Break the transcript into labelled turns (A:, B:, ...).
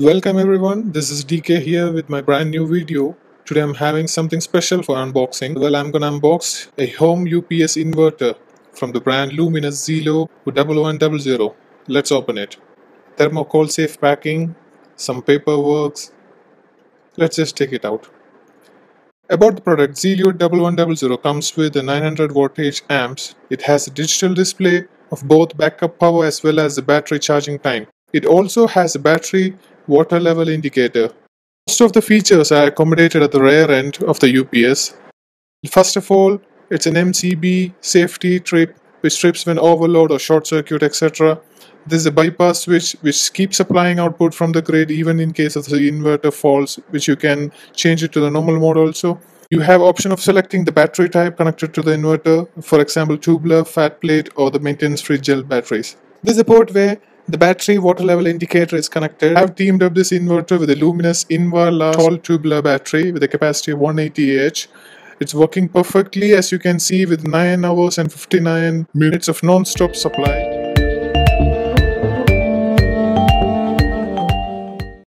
A: Welcome everyone, this is DK here with my brand new video. Today I'm having something special for unboxing. Well, I'm gonna unbox a home UPS inverter from the brand Luminous Zelo 1100. Let's open it. Thermocol safe packing, some paperwork. Let's just take it out. About the product, Zelo 1100 comes with a 900 wattage amps. It has a digital display of both backup power as well as the battery charging time. It also has a battery water level indicator. Most of the features are accommodated at the rear end of the UPS. First of all, it's an MCB safety trip which trips when overload or short circuit, etc. This is a bypass switch which keeps supplying output from the grid even in case of the inverter faults, which you can change it to the normal mode also. You have option of selecting the battery type connected to the inverter, for example tubular, fat plate or the maintenance-free gel batteries. This is a port where the battery water level indicator is connected. I have teamed up this inverter with a Luminous Invar tall tubular battery with a capacity of 180 Ah. It's working perfectly, as you can see, with 9 hours and 59 minutes of non-stop supply.